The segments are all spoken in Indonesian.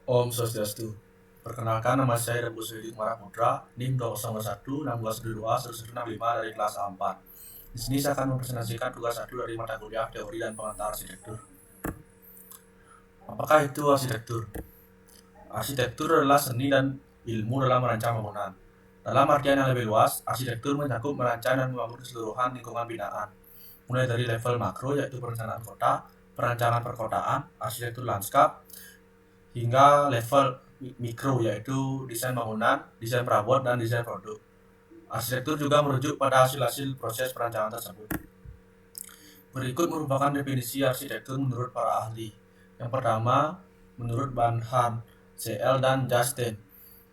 Om Swastiastu. Perkenalkan, nama saya Rebu Sudi Maraputra, NIM 201 1622 dari kelas A4. Di sini saya akan mempresentasikan tugas 1 dari mata kuliah teori dan pengantar arsitektur. Apakah itu arsitektur? Arsitektur adalah seni dan ilmu dalam merancang bangunan. Dalam artian yang lebih luas, arsitektur mencakup merancang dan membangun keseluruhan lingkungan binaan, mulai dari level makro yaitu perencanaan kota, perancangan perkotaan, arsitektur lanskap, hingga level mikro yaitu desain bangunan, desain perabot, dan desain produk. Arsitektur juga merujuk pada hasil-hasil proses perancangan tersebut. Berikut merupakan definisi arsitektur menurut para ahli. Yang pertama, menurut Banhart, CL, dan Justin.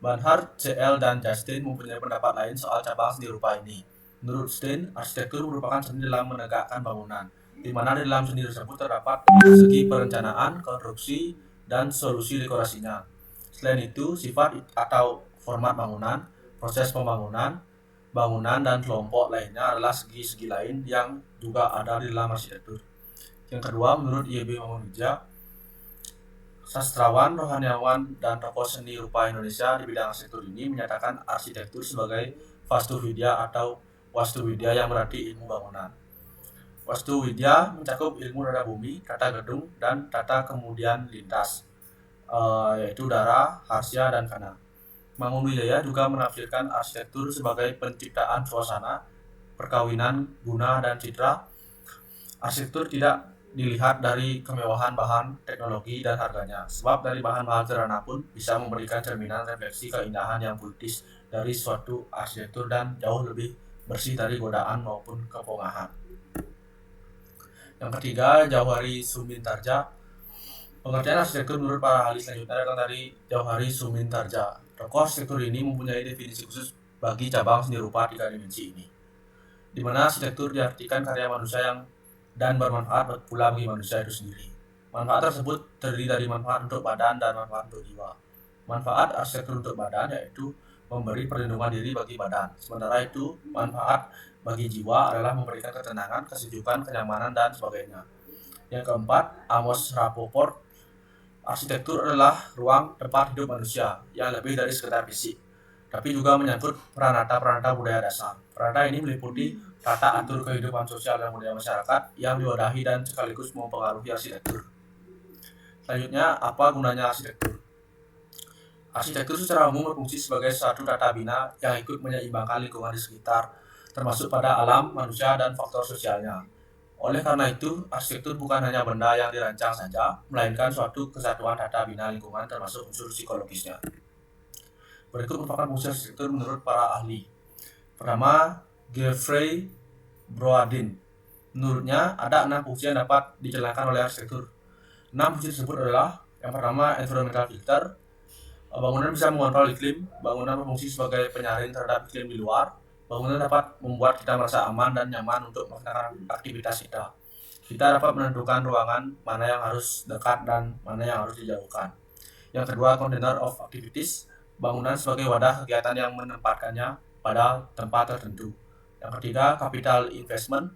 Banhart, CL, dan Justin mempunyai pendapat lain soal cabang seni rupa ini. Menurut Stein, arsitektur merupakan seni dalam menegakkan bangunan, di mana di dalam seni tersebut terdapat segi perencanaan, konstruksi, dan solusi dekorasinya. Selain itu, sifat atau format bangunan, proses pembangunan, bangunan, dan kelompok lainnya adalah segi-segi lain yang juga ada di dalam arsitektur. Yang kedua, menurut Y.B. Mangunwijaya, sastrawan, rohaniawan, dan tokoh seni rupa Indonesia di bidang arsitektur ini menyatakan arsitektur sebagai Vastuvidya atau Wastuwidya yang berarti ilmu bangunan. Wastuwidya mencakup ilmu tata bumi, tata gedung, dan tata kemudian lintas, yaitu dara, harsya, dan kana. Mangunwijaya juga menafsirkan arsitektur sebagai penciptaan suasana, perkawinan, guna, dan citra. Arsitektur tidak dilihat dari kemewahan bahan, teknologi, dan harganya, sebab dari bahan-bahan sederhana pun bisa memberikan cerminan refleksi keindahan yang puitis dari suatu arsitektur dan jauh lebih bersih dari godaan maupun kepongahan. Yang ketiga, Jauhari Sumintarja. Pengertian arsitektur menurut para ahli selanjutnya datang dari Jauhari Sumintarja. Tokoh arsitektur ini mempunyai definisi khusus bagi cabang seni rupa 3 dimensi ini, di mana arsitektur diartikan karya manusia yang dan bermanfaat pula bagi manusia itu sendiri. Manfaat tersebut terdiri dari manfaat untuk badan dan manfaat untuk jiwa. Manfaat arsitektur untuk badan yaitu memberi perlindungan diri bagi badan. Sementara itu, manfaat bagi jiwa adalah memberikan ketenangan, kesejukan, kenyamanan, dan sebagainya. Yang keempat, Amos Rapoport, arsitektur adalah ruang tempat hidup manusia yang lebih dari sekedar fisik, tapi juga menyangkut peranata-peranata budaya dasar. Peranata ini meliputi tata atur kehidupan sosial dan budaya masyarakat yang diwadahi dan sekaligus mempengaruhi arsitektur. Selanjutnya, apa gunanya arsitektur? Arsitektur secara umum berfungsi sebagai suatu tata bina yang ikut menyeimbangkan lingkungan di sekitar, termasuk pada alam, manusia, dan faktor sosialnya. Oleh karena itu, arsitektur bukan hanya benda yang dirancang saja, melainkan suatu kesatuan tata bina lingkungan termasuk unsur psikologisnya. Berikut merupakan fungsi arsitektur menurut para ahli. Pertama, Geoffrey Broadin. Menurutnya, ada 6 fungsi yang dapat dijalankan oleh arsitektur. 6 fungsi tersebut adalah: yang pertama, environmental filter. Bangunan bisa mengontrol iklim. Bangunan berfungsi sebagai penyaring terhadap iklim di luar. Bangunan dapat membuat kita merasa aman dan nyaman untuk melaksanakan aktivitas kita. Kita dapat menentukan ruangan mana yang harus dekat dan mana yang harus dijauhkan. Yang kedua, container of activities. Bangunan sebagai wadah kegiatan yang menempatkannya pada tempat tertentu. Yang ketiga, capital investment.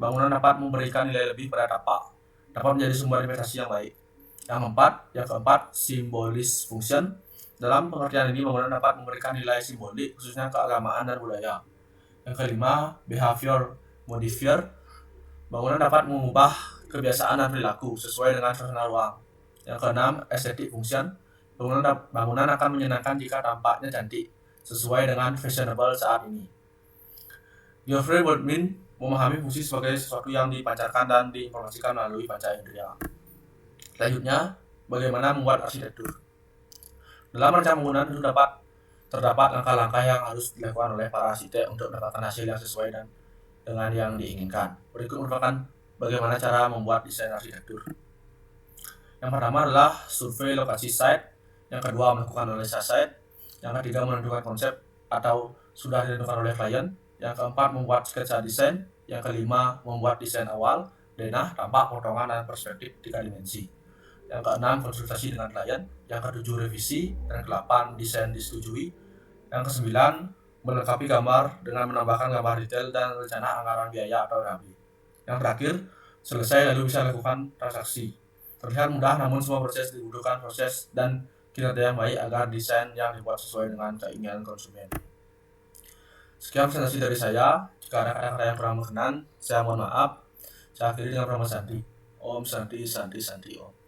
Bangunan dapat memberikan nilai lebih pada tapak, dapat menjadi sumber investasi yang baik. Yang keempat, symbolis function. Dalam pengertian ini, bangunan dapat memberikan nilai simbolik, khususnya keagamaan dan budaya. Yang kelima, behavior modifier. Bangunan dapat mengubah kebiasaan dan perilaku sesuai dengan suasana ruang. Yang keenam, aesthetic function. Bangunan akan menyenangkan jika tampaknya cantik, sesuai dengan fashionable saat ini. Geoffrey Boardman memahami fungsi sebagai sesuatu yang dipancarkan dan diinformasikan melalui panca indera. Selanjutnya, bagaimana membuat arsitektur. Dalam merancang bangunan itu terdapat langkah-langkah yang harus dilakukan oleh para arsitek untuk mendapatkan hasil yang sesuai dengan yang diinginkan. Berikut merupakan bagaimana cara membuat desain arsitektur. Yang pertama adalah survei lokasi site. Yang kedua, melakukan analisa site. Yang ketiga, menentukan konsep atau sudah ditentukan oleh klien. Yang keempat, membuat sketsa desain. Yang kelima, membuat desain awal, denah, tampak, potongan, dan perspektif 3 dimensi. Yang keenam, konsultasi dengan klien. Yang ketujuh, revisi. Dan ke-8, desain disetujui. Yang ke-9, melengkapi gambar dengan menambahkan gambar detail dan rencana anggaran biaya atau RAB. Yang terakhir, selesai lalu bisa lakukan transaksi. Terlihat mudah, namun semua proses dibutuhkan proses dan kinerja yang baik agar desain yang dibuat sesuai dengan keinginan konsumen. Sekian presentasi dari saya. Jika ada kata-kata yang kurang berkenan, saya mohon maaf. Saya akhiri dengan Brahma Sandi. Om Santi Santi Santi Om.